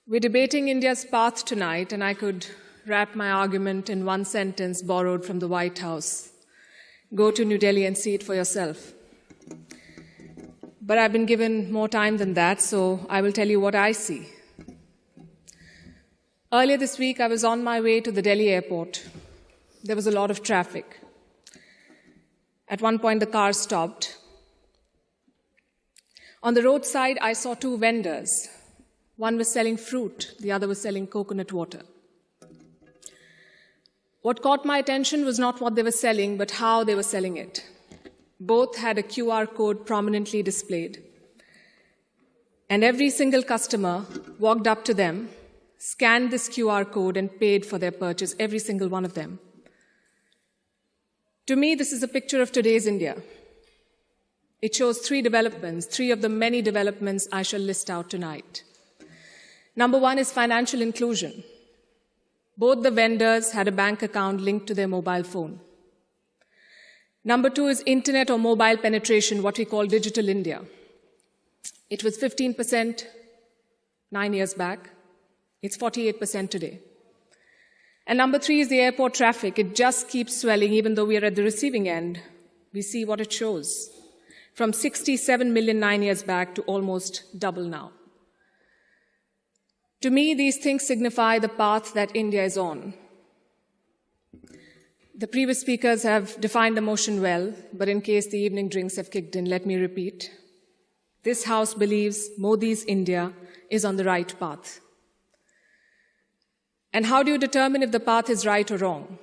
We're debating India's path tonight, and I could wrap my argument in one sentence borrowed from the White House. Go to New Delhi and see it for yourself. But I've been given more time than that, so I will tell you what I see. Earlier this week, I was on my way to the Delhi airport. There was a lot of traffic. At one point, the car stopped. On the roadside, I saw two vendors. One was selling fruit, the other was selling coconut water. What caught my attention was not what they were selling, but how they were selling it. Both had a QR code prominently displayed. And every single customer walked up to them, scanned this QR code, and paid for their purchase, every single one of them. To me, this is a picture of today's India. It shows three developments, three of the many developments I shall list out tonight. Number one is financial inclusion. Both the vendors had a bank account linked to their mobile phone. Number two is internet or mobile penetration, what we call digital India. It was 15% 9 years back. It's 48% today. And number three is the airport traffic. It just keeps swelling, even though we are at the receiving end. We see what it shows. From 67 million 9 years back to almost double now. To me, these things signify the path that India is on. The previous speakers have defined the motion well, but in case the evening drinks have kicked in, let me repeat. This House believes Modi's India is on the right path. And how do you determine if the path is right or wrong?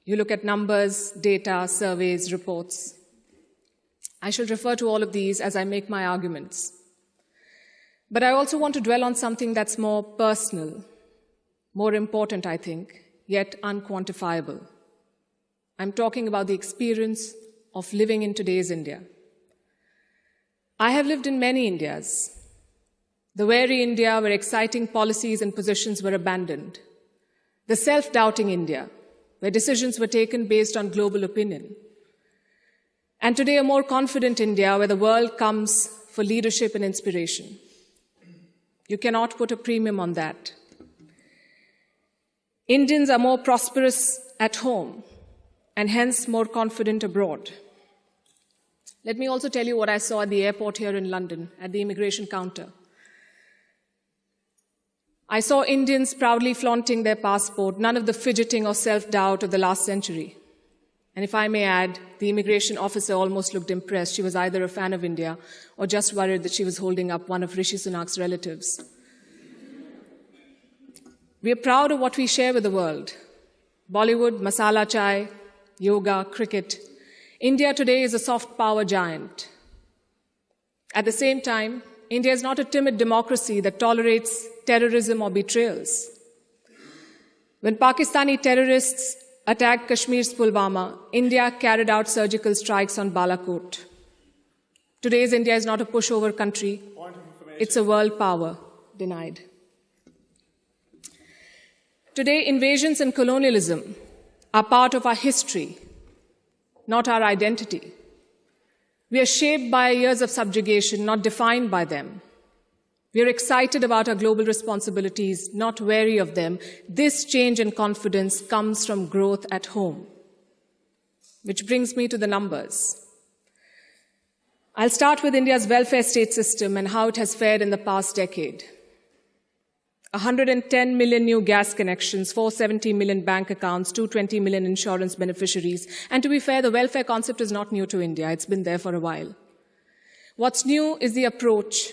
You look at numbers, data, surveys, reports. I shall refer to all of these as I make my arguments. But I also want to dwell on something that's more personal, more important, I think, yet unquantifiable. I'm talking about the experience of living in today's India. I have lived in many Indias. The wary India where exciting policies and positions were abandoned. The self-doubting India, where decisions were taken based on global opinion. And today a more confident India where the world comes for leadership and inspiration. You cannot put a premium on that. Indians are more prosperous at home and hence more confident abroad. Let me also tell you what I saw at the airport here in London, at the immigration counter. I saw Indians proudly flaunting their passport, none of the fidgeting or self-doubt of the last century. And if I may add, the immigration officer almost looked impressed. She was either a fan of India or just worried that she was holding up one of Rishi Sunak's relatives. We are proud of what we share with the world. Bollywood, masala chai, yoga, cricket. India today is a soft power giant. At the same time, India is not a timid democracy that tolerates terrorism or betrayals. When Pakistani terrorists attacked Kashmir's Pulwama, India carried out surgical strikes on Balakot. Today's India is not a pushover country. It's a world power denied. Today, invasions and colonialism are part of our history, not our identity. We are shaped by years of subjugation, not defined by them. We are excited about our global responsibilities, not wary of them. This change in confidence comes from growth at home. Which brings me to the numbers. I'll start with India's welfare state system and how it has fared in the past decade. 110 million new gas connections, 470 million bank accounts, 220 million insurance beneficiaries. And to be fair, the welfare concept is not new to India. It's been there for a while. What's new is the approach.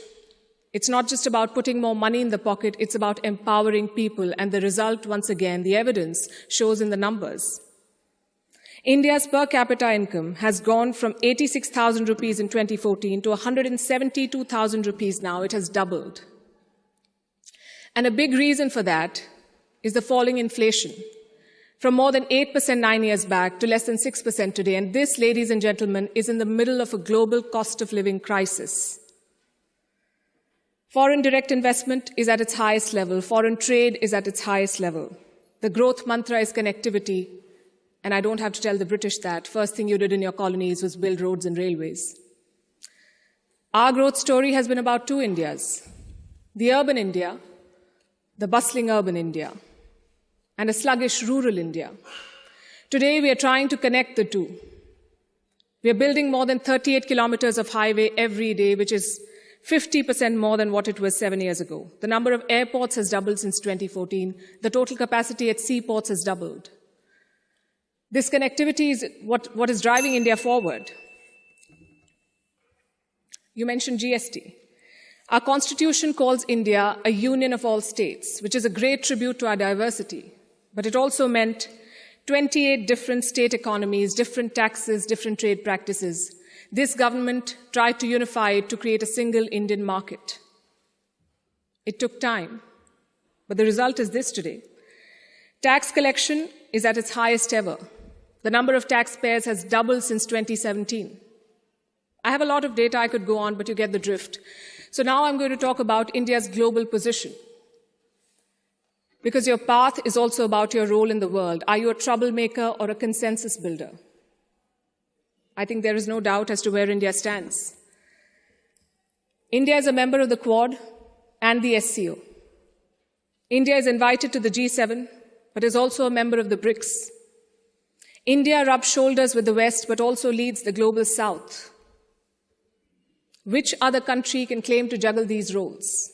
It's not just about putting more money in the pocket, it's about empowering people. And the result, once again, the evidence shows in the numbers. India's per capita income has gone from 86,000 rupees in 2014 to 172,000 rupees now. It has doubled. And a big reason for that is the falling inflation, from more than 8% 9 years back to less than 6% today. And this, ladies and gentlemen, is in the middle of a global cost of living crisis. Foreign direct investment is at its highest level. Foreign trade is at its highest level. The growth mantra is connectivity. And I don't have to tell the British that. First thing you did in your colonies was build roads and railways. Our growth story has been about two Indias. The urban India, the bustling urban India, and a sluggish rural India. Today, we are trying to connect the two. We are building more than 38 kilometers of highway every day, which is 50% more than what it was 7 years ago. The number of airports has doubled since 2014. The total capacity at seaports has doubled. This connectivity is what is driving India forward. You mentioned GST. Our constitution calls India a union of all states, which is a great tribute to our diversity. But it also meant 28 different state economies, different taxes, different trade practices. This government tried to unify it to create a single Indian market. It took time, but the result is this today. Tax collection is at its highest ever. The number of taxpayers has doubled since 2017. I have a lot of data I could go on, but you get the drift. So now I'm going to talk about India's global position. Because your path is also about your role in the world. Are you a troublemaker or a consensus builder? I think there is no doubt as to where India stands. India is a member of the Quad and the SCO. India is invited to the G7, but is also a member of the BRICS. India rubs shoulders with the West, but also leads the global South. Which other country can claim to juggle these roles?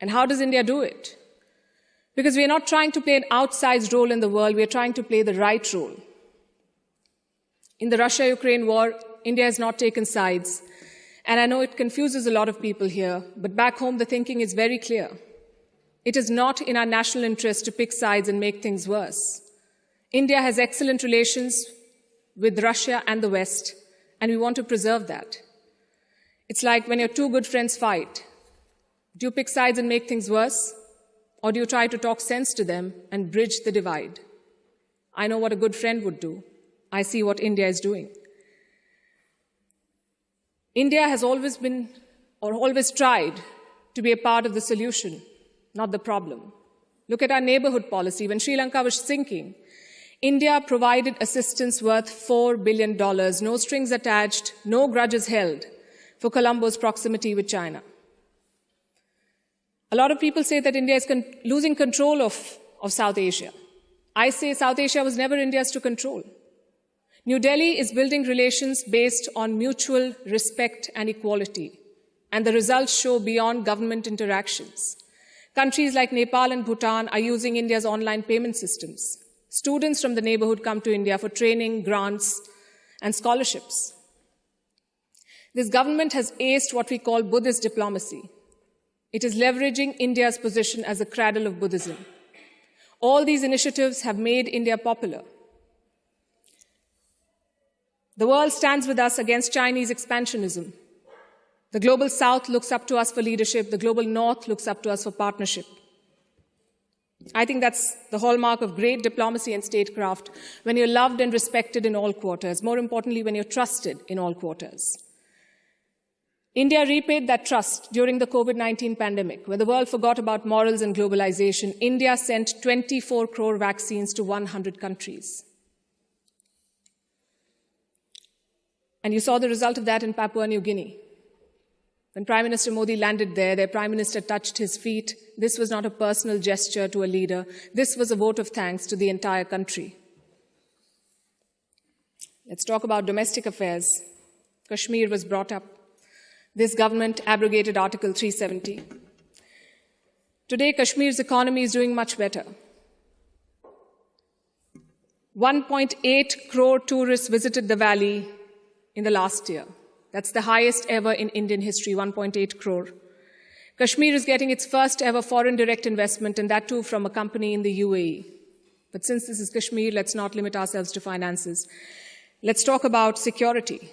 And how does India do it? Because we are not trying to play an outsized role in the world, we are trying to play the right role. In the Russia-Ukraine war, India has not taken sides. And I know it confuses a lot of people here, but back home the thinking is very clear. It is not in our national interest to pick sides and make things worse. India has excellent relations with Russia and the West, and we want to preserve that. It's like when your two good friends fight. Do you pick sides and make things worse? Or do you try to talk sense to them and bridge the divide? I know what a good friend would do. I see what India is doing. India has always been, or always tried, to be a part of the solution, not the problem. Look at our neighborhood policy. When Sri Lanka was sinking, India provided assistance worth $4 billion, no strings attached, no grudges held, for Colombo's proximity with China. A lot of people say that India is losing control of South Asia. I say South Asia was never India's to control. New Delhi is building relations based on mutual respect and equality, and the results show beyond government interactions. Countries like Nepal and Bhutan are using India's online payment systems. Students from the neighborhood come to India for training, grants, and scholarships. This government has aced what we call Buddhist diplomacy. It is leveraging India's position as a cradle of Buddhism. All these initiatives have made India popular. The world stands with us against Chinese expansionism. The global South looks up to us for leadership. The global North looks up to us for partnership. I think that's the hallmark of great diplomacy and statecraft, when you're loved and respected in all quarters. More importantly, when you're trusted in all quarters. India repaid that trust during the COVID-19 pandemic. When the world forgot about morals and globalization, India sent 24 crore vaccines to 100 countries. And you saw the result of that in Papua New Guinea. When Prime Minister Modi landed there, their Prime Minister touched his feet. This was not a personal gesture to a leader. This was a vote of thanks to the entire country. Let's talk about domestic affairs. Kashmir was brought up. This government abrogated Article 370. Today, Kashmir's economy is doing much better. 1.8 crore tourists visited the valley in the last year. That's the highest ever in Indian history, 1.8 crore. Kashmir is getting its first ever foreign direct investment, and that too from a company in the UAE. But since this is Kashmir, let's not limit ourselves to finances. Let's talk about security.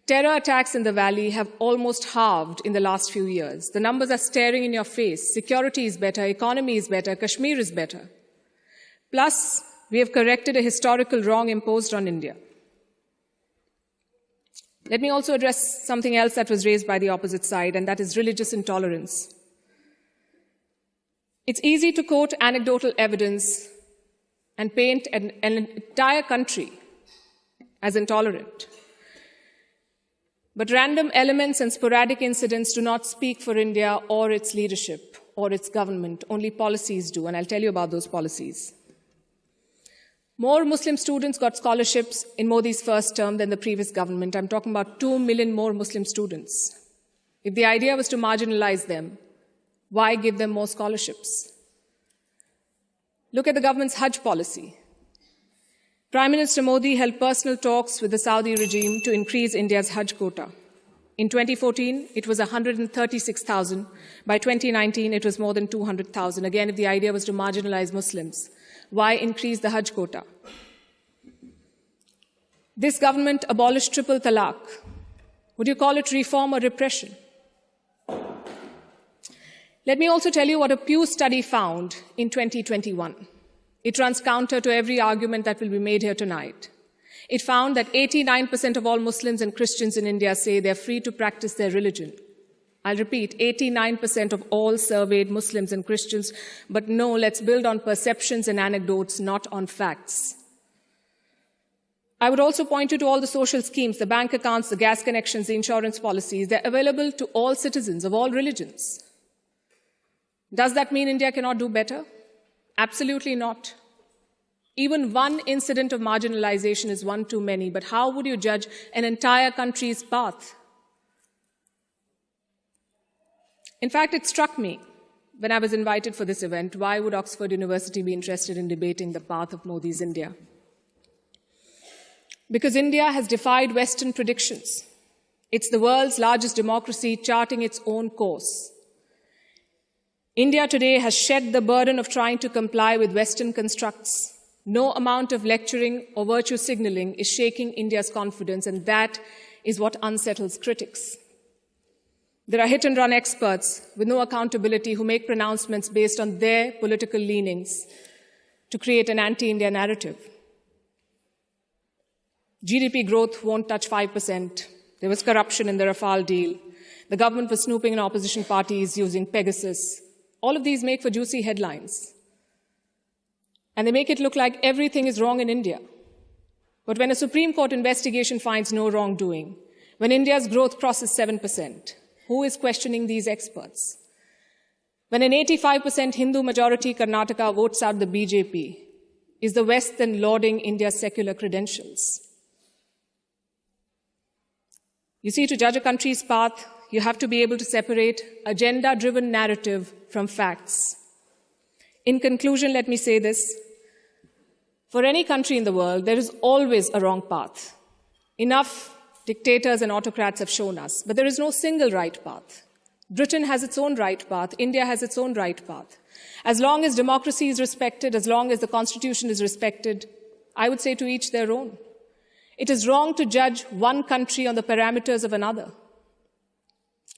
Terror attacks in the valley have almost halved in the last few years. The numbers are staring in your face. Security is better, economy is better, Kashmir is better. Plus, we have corrected a historical wrong imposed on India. Let me also address something else that was raised by the opposite side, and that is religious intolerance. It's easy to quote anecdotal evidence and paint an entire country as intolerant. But random elements and sporadic incidents do not speak for India or its leadership. or its government. Only policies do, and I'll tell you about those policies. More Muslim students got scholarships in Modi's first term than the previous government. I'm talking about 2 million more Muslim students. If the idea was to marginalize them, why give them more scholarships? Look at the government's Hajj policy. Prime Minister Modi held personal talks with the Saudi regime to increase India's Hajj quota. In 2014, it was 136,000. By 2019, it was more than 200,000. Again, if the idea was to marginalize Muslims, why increase the Hajj quota? This government abolished triple talaq. Would you call it reform or repression? Let me also tell you what a Pew study found in 2021. It runs counter to every argument that will be made here tonight. It found that 89% of all Muslims and Christians in India say they're free to practice their religion. I'll repeat, 89% of all surveyed Muslims and Christians, but no, let's build on perceptions and anecdotes, not on facts. I would also point you to all the social schemes, the bank accounts, the gas connections, the insurance policies. They're available to all citizens of all religions. Does that mean India cannot do better? Absolutely not. Even one incident of marginalization is one too many, but how would you judge an entire country's path? In fact, it struck me when I was invited for this event, why would Oxford University be interested in debating the path of Modi's India? Because India has defied Western predictions. It's the world's largest democracy charting its own course. India today has shed the burden of trying to comply with Western constructs. No amount of lecturing or virtue signaling is shaking India's confidence, and that is what unsettles critics. There are hit-and-run experts with no accountability who make pronouncements based on their political leanings to create an anti-India narrative. GDP growth won't touch 5%. There was corruption in the Rafale deal. The government was snooping in opposition parties using Pegasus. All of these make for juicy headlines. And they make it look like everything is wrong in India. But when a Supreme Court investigation finds no wrongdoing, when India's growth crosses 7%, who is questioning these experts? When an 85% Hindu-majority Karnataka votes out the BJP, is the West then lauding India's secular credentials? You see, to judge a country's path, you have to be able to separate agenda-driven narrative from facts. In conclusion, let me say this. For any country in the world, there is always a wrong path. Enough dictators and autocrats have shown us, but there is no single right path. Britain has its own right path. India has its own right path. As long as democracy is respected, as long as the Constitution is respected, I would say to each their own. It is wrong to judge one country on the parameters of another.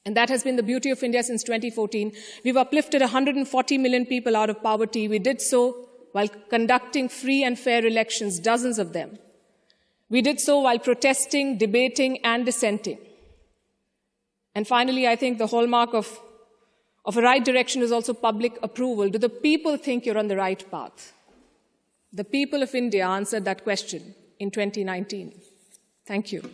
And that has been the beauty of India since 2014. We've uplifted 140 million people out of poverty. We did so while conducting free and fair elections, dozens of them. We did so while protesting, debating, and dissenting. And finally, I think the hallmark of a right direction is also public approval. Do the people think you're on the right path? The people of India answered that question in 2019. Thank you.